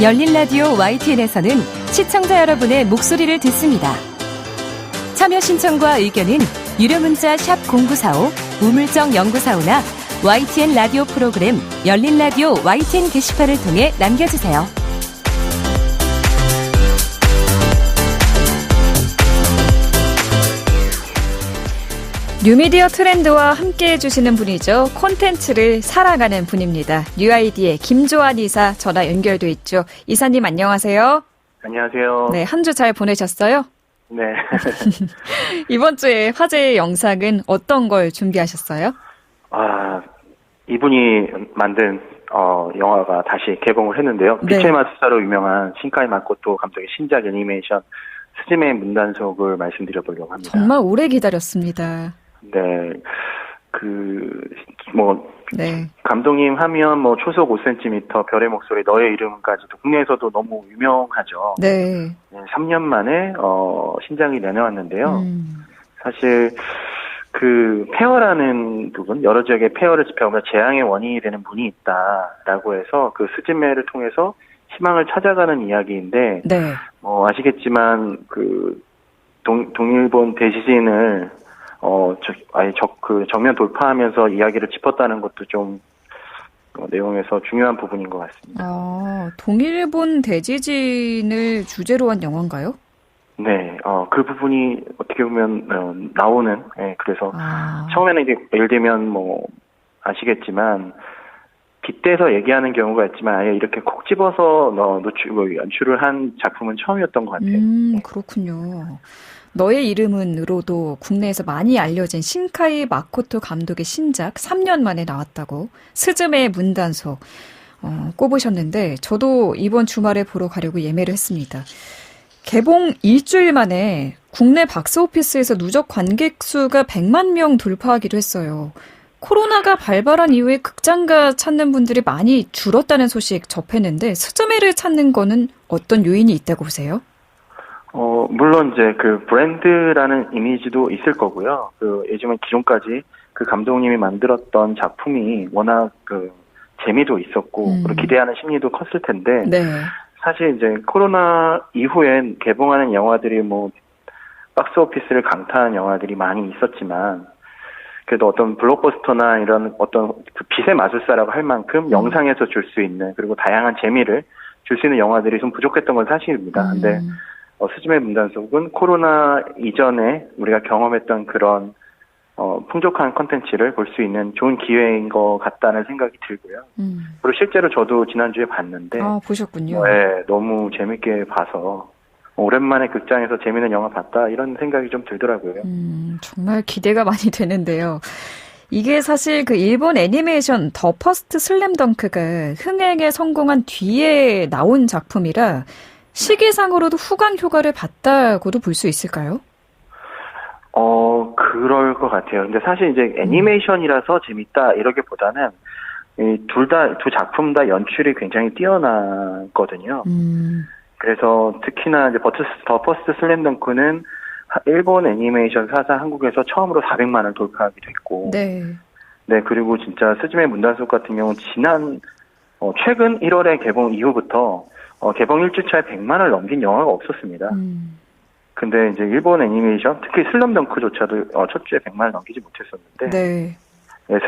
열린 라디오 YTN에서는 시청자 여러분의 목소리를 듣습니다. 참여 신청과 의견은 유료 문자 샵 0945, 우물정 0945나 YTN 라디오 프로그램 열린 라디오 YTN 게시판을 통해 남겨주세요. 뉴미디어 트렌드와 함께해 주시는 분이죠. 콘텐츠를 살아가는 분입니다. 뉴아이디의 김조한 이사 전화 연결돼 있죠. 이사님 안녕하세요. 안녕하세요. 네, 한 주 잘 보내셨어요? 네. 이번 주에 화제의 영상은 어떤 걸 준비하셨어요? 이분이 만든 영화가 다시 개봉을 했는데요. 네. 빛의 마술사로 유명한 신카이 마코토 감독의 신작 애니메이션 스즈메의 문단속을 말씀드려보려고 합니다. 정말 오래 기다렸습니다. 네. 네. 감독님 하면 초속 5cm, 별의 목소리, 너의 이름까지도 국내에서도 너무 유명하죠. 네. 3년 만에 신작이 내놓았는데요. 사실 폐허라는 부분, 여러 지역의 폐허를 집행하며 재앙의 원인이 되는 문이 있다라고 해서 그 스즈메를 통해서 희망을 찾아가는 이야기인데, 네. 아시겠지만 동일본 대지진을 정면 돌파하면서 이야기를 짚었다는 것도 좀 내용에서 중요한 부분인 것 같습니다. 동일본 대지진을 주제로 한 영화인가요? 네, 그 부분이 어떻게 보면 나오는. 그래서 처음에는 이제 예를 들면 아시겠지만 빗대서 얘기하는 경우가 있지만 아예 이렇게 콕 집어서 연출을 한 작품은 처음이었던 것 같아요. 그렇군요. 너의 이름은으로도 국내에서 많이 알려진 신카이 마코토 감독의 신작 3년 만에 나왔다고 스즈메의 문단속 꼽으셨는데 저도 이번 주말에 보러 가려고 예매를 했습니다. 개봉 일주일 만에 국내 박스오피스에서 누적 관객 수가 100만 명 돌파하기도 했어요. 코로나가 발발한 이후에 극장가 찾는 분들이 많이 줄었다는 소식 접했는데 스즈메를 찾는 거는 어떤 요인이 있다고 보세요? 물론 이제 브랜드라는 이미지도 있을 거고요. 예전에 기존까지 감독님이 만들었던 작품이 워낙 재미도 있었고, 그리고 기대하는 심리도 컸을 텐데, 네. 사실 이제 코로나 이후엔 개봉하는 영화들이 박스 오피스를 강타한 영화들이 많이 있었지만, 그래도 어떤 블록버스터나 이런 어떤 빛의 마술사라고 할 만큼 영상에서 줄 수 있는, 그리고 다양한 재미를 줄 수 있는 영화들이 좀 부족했던 건 사실입니다. 근데 스즈메 문단속은 코로나 이전에 우리가 경험했던 그런 풍족한 컨텐츠를 볼 수 있는 좋은 기회인 것 같다는 생각이 들고요. 그리고 실제로 저도 지난주에 봤는데 보셨군요. 네, 너무 재밌게 봐서 오랜만에 극장에서 재밌는 영화 봤다 이런 생각이 좀 들더라고요. 정말 기대가 많이 되는데요. 이게 사실 일본 애니메이션 더 퍼스트 슬램덩크가 흥행에 성공한 뒤에 나온 작품이라 시기상으로도 후광 효과를 봤다고도 볼 수 있을까요? 그럴 것 같아요. 근데 사실 이제 애니메이션이라서 재밌다 이러기보다는 두 작품 다 연출이 굉장히 뛰어나거든요. 그래서 특히나 이제 더 퍼스트 슬램덩크는 일본 애니메이션 사상 한국에서 처음으로 400만을 돌파하기도 했고, 네, 그리고 진짜 스즈메 문단속 같은 경우는 최근 1월에 개봉 이후부터 개봉 1주차에 100만을 넘긴 영화가 없었습니다. 근데 이제 일본 애니메이션, 특히 슬럼덩크조차도 첫 주에 100만을 넘기지 못했었는데,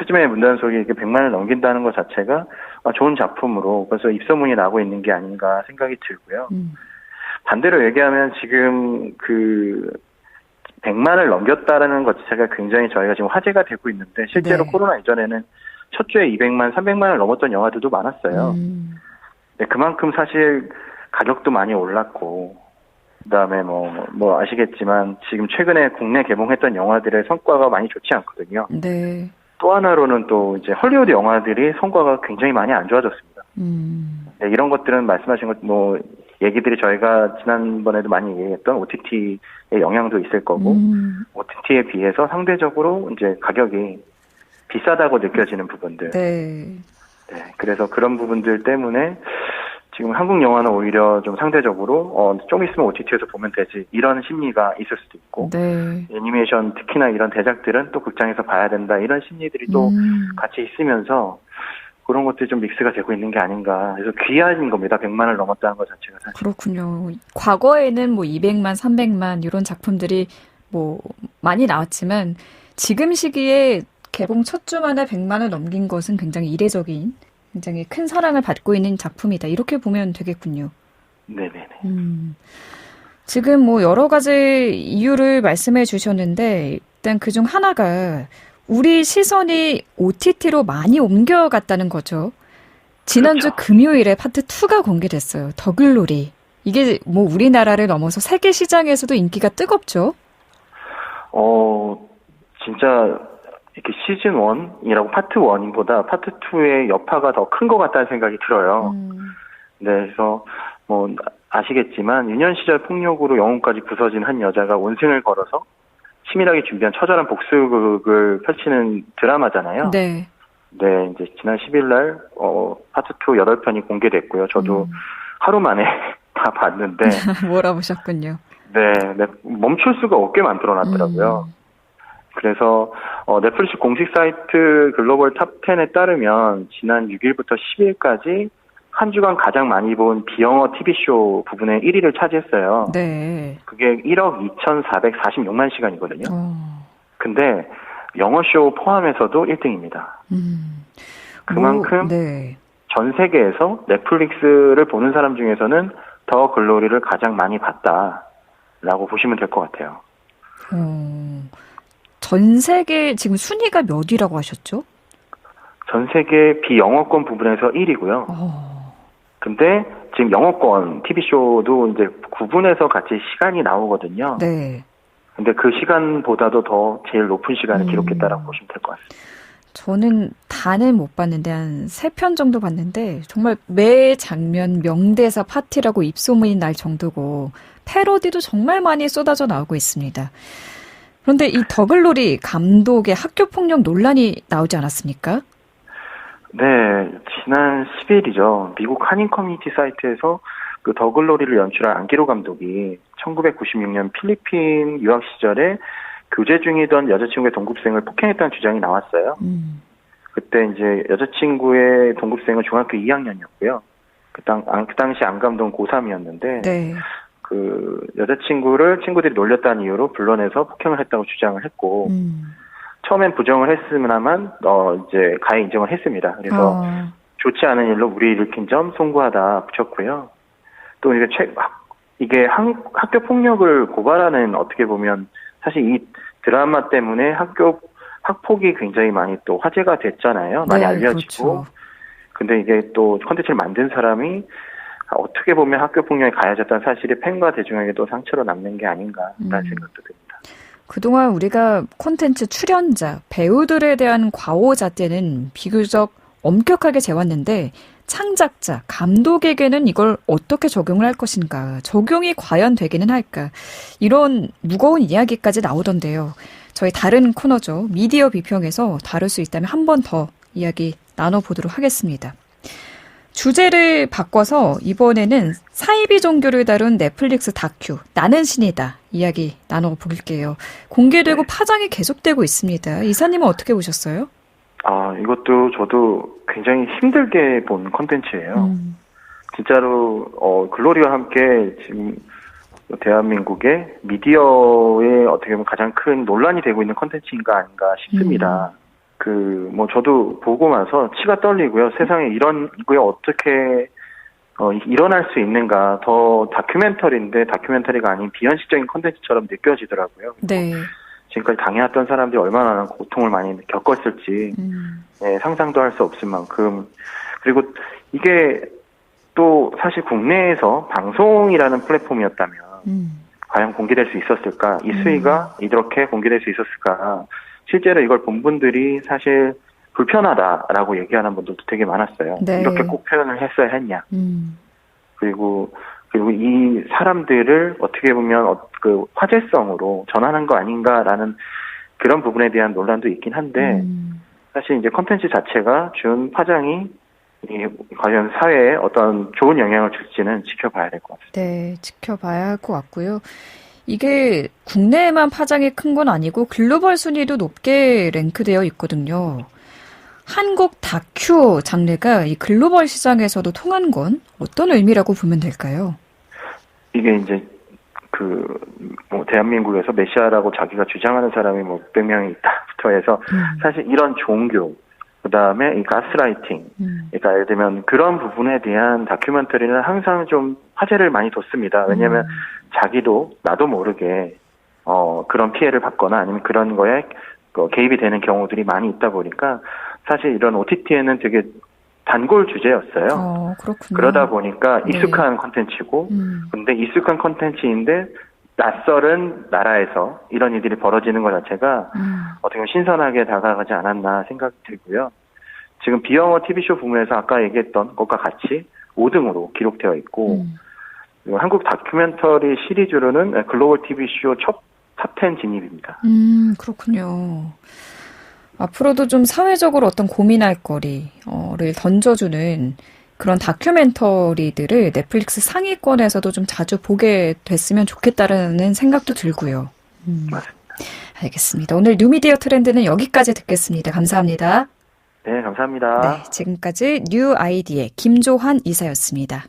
스즈메의 문단속이 이렇게 100만을 넘긴다는 것 자체가 좋은 작품으로 벌써 입소문이 나고 있는 게 아닌가 생각이 들고요. 반대로 얘기하면 지금 100만을 넘겼다라는 것 자체가 굉장히 저희가 지금 화제가 되고 있는데, 실제로 코로나 이전에는 첫 주에 200만, 300만을 넘었던 영화들도 많았어요. 네, 그만큼 사실 가격도 많이 올랐고, 그다음에 아시겠지만 지금 최근에 국내 개봉했던 영화들의 성과가 많이 좋지 않거든요. 네. 또 하나로는 또 이제 헐리우드 영화들이 성과가 굉장히 많이 안 좋아졌습니다. 네, 이런 것들은 말씀하신 것 얘기들이 저희가 지난번에도 많이 얘기했던 OTT의 영향도 있을 거고, OTT에 비해서 상대적으로 이제 가격이 비싸다고 느껴지는 부분들. 네, 그래서 그런 부분들 때문에 지금 한국 영화는 오히려 좀 상대적으로 좀 있으면 OTT에서 보면 되지 이런 심리가 있을 수도 있고, 애니메이션 특히나 이런 대작들은 또 극장에서 봐야 된다 이런 심리들이 또 같이 있으면서 그런 것들이 좀 믹스가 되고 있는 게 아닌가. 그래서 귀한 겁니다. 100만을 넘었다는 것 자체가 사실. 그렇군요. 과거에는 뭐 200만, 300만 이런 작품들이 뭐 많이 나왔지만 지금 시기에 개봉 첫 주 만에 100만을 넘긴 것은 굉장히 이례적인, 굉장히 큰 사랑을 받고 있는 작품이다. 이렇게 보면 되겠군요. 네네네. 지금 뭐 여러 가지 이유를 말씀해 주셨는데 일단 그중 하나가 우리 시선이 OTT로 많이 옮겨갔다는 거죠. 지난주 그렇죠. 금요일에 파트 2가 공개됐어요. 더글로리. 이게 뭐 우리나라를 넘어서 세계 시장에서도 인기가 뜨겁죠. 진짜 이렇게 시즌 1이라고 파트 1보다 파트 2의 여파가 더 큰 것 같다는 생각이 들어요. 네, 그래서 뭐 아시겠지만 유년 시절 폭력으로 영혼까지 부서진 한 여자가 온승을 걸어서 치밀하게 준비한 처절한 복수극을 펼치는 드라마잖아요. 네. 네, 이제 지난 10일 날 파트 2 8편이 공개됐고요. 저도 하루 만에 다 봤는데 몰아보셨군요. 네, 멈출 수가 없게 만들어 놨더라고요. 그래서 넷플릭스 공식 사이트 글로벌 탑 10에 따르면 지난 6일부터 10일까지 한 주간 가장 많이 본 비영어 TV쇼 부분의 1위를 차지했어요. 네. 그게 1억 2,446만 시간이거든요. 근데 영어쇼 포함해서도 1등입니다. 그만큼 네. 전 세계에서 넷플릭스를 보는 사람 중에서는 더 글로리를 가장 많이 봤다라고 보시면 될 것 같아요. 전 세계 지금 순위가 몇 위라고 하셨죠? 전 세계 비영어권 부분에서 1위고요. 근데 지금 영어권 TV쇼도 이제 구분해서 같이 시간이 나오거든요. 네. 근데 그 시간보다도 더 제일 높은 시간을 기록했다라고 보시면 될 것 같습니다. 저는 다는 못 봤는데 한 3편 정도 봤는데 정말 매 장면 명대사 파티라고 입소문이 날 정도고 패러디도 정말 많이 쏟아져 나오고 있습니다. 그런데 이 더글로리 감독의 학교폭력 논란이 나오지 않았습니까? 네, 지난 10일이죠. 미국 한인 커뮤니티 사이트에서 그 더글로리를 연출한 안기로 감독이 1996년 필리핀 유학 시절에 교제 중이던 여자친구의 동급생을 폭행했다는 주장이 나왔어요. 그때 이제 여자친구의 동급생은 중학교 2학년이었고요. 그 당시 안 감독은 고3이었는데, 네. 그 여자친구를 친구들이 놀렸다는 이유로 불러내서 폭행을 했다고 주장을 했고, 처음엔 부정을 했으나만 이제 가해 인정을 했습니다. 그래서 좋지 않은 일로 무리를 일으킨 점 송구하다 붙였고요. 또 이게 학교 폭력을 고발하는, 어떻게 보면 사실 이 드라마 때문에 학폭이 굉장히 많이 또 화제가 됐잖아요. 많이 네, 알려지고. 그렇죠. 근데 이게 또 콘텐츠를 만든 사람이 어떻게 보면 학교 폭력에 가해졌다는 사실이 팬과 대중에게도 상처로 남는 게 아닌가라는 생각도 듭니다. 그동안 우리가 콘텐츠 출연자, 배우들에 대한 과오잣대는 비교적 엄격하게 재왔는데 창작자, 감독에게는 이걸 어떻게 적용을 할 것인가, 적용이 과연 되기는 할까, 이런 무거운 이야기까지 나오던데요. 저희 다른 코너죠. 미디어 비평에서 다룰 수 있다면 한 번 더 이야기 나눠보도록 하겠습니다. 주제를 바꿔서 이번에는 사이비 종교를 다룬 넷플릭스 다큐 나는 신이다 이야기 나눠볼게요. 공개되고 파장이 계속되고 있습니다. 이사님은 어떻게 보셨어요? 이것도 저도 굉장히 힘들게 본 콘텐츠예요. 진짜로 글로리와 함께 지금 대한민국의 미디어에 어떻게 보면 가장 큰 논란이 되고 있는 콘텐츠인가 아닌가 싶습니다. 저도 보고 나서 치가 떨리고요. 세상에 이런 게 어떻게 일어날 수 있는가. 더 다큐멘터리인데 다큐멘터리가 아닌 비현실적인 콘텐츠처럼 느껴지더라고요. 네. 지금까지 당해왔던 사람들이 얼마나 고통을 많이 겪었을지 상상도 할 수 없을 만큼. 그리고 이게 또 사실 국내에서 방송이라는 플랫폼이었다면 과연 공개될 수 있었을까? 이 수위가 이렇게 공개될 수 있었을까? 실제로 이걸 본 분들이 사실 불편하다라고 얘기하는 분들도 되게 많았어요. 네. 이렇게 꼭 표현을 했어야 했냐. 그리고 이 사람들을 어떻게 보면 그 화제성으로 전환한 거 아닌가라는 그런 부분에 대한 논란도 있긴 한데 사실 이제 콘텐츠 자체가 준 파장이 과연 사회에 어떤 좋은 영향을 줄지는 지켜봐야 될 것 같습니다. 네, 지켜봐야 할 것 같고요. 이게 국내에만 파장이 큰 건 아니고 글로벌 순위도 높게 랭크되어 있거든요. 한국 다큐 장르가 이 글로벌 시장에서도 통한 건 어떤 의미라고 보면 될까요? 이게 이제 뭐 대한민국에서 메시아라고 자기가 주장하는 사람이 뭐 600명이 있다부터 해서 사실 이런 종교, 그 다음에 이 가스라이팅, 그러니까 예를 들면 그런 부분에 대한 다큐멘터리는 항상 좀 화제를 많이 뒀습니다. 왜냐하면 자기도 나도 모르게 그런 피해를 받거나 아니면 그런 거에 개입이 되는 경우들이 많이 있다 보니까 사실 이런 OTT에는 되게 단골 주제였어요. 그렇군요. 그러다 보니까 네. 익숙한 콘텐츠고, 근데 익숙한 콘텐츠인데 낯설은 나라에서 이런 일들이 벌어지는 것 자체가 어떻게 보면 신선하게 다가가지 않았나 생각이 들고요. 지금 비영어 TV쇼 부문에서 아까 얘기했던 것과 같이 5등으로 기록되어 있고, 그리고 한국 다큐멘터리 시리즈로는 글로벌 TV쇼 탑10 진입입니다. 그렇군요. 앞으로도 좀 사회적으로 어떤 고민할 거리를 던져주는 그런 다큐멘터리들을 넷플릭스 상위권에서도 좀 자주 보게 됐으면 좋겠다라는 생각도 들고요. 맞습니다. 알겠습니다. 오늘 뉴미디어 트렌드는 여기까지 듣겠습니다. 감사합니다. 네, 감사합니다. 네, 지금까지 뉴 아이디의 김조한 이사였습니다.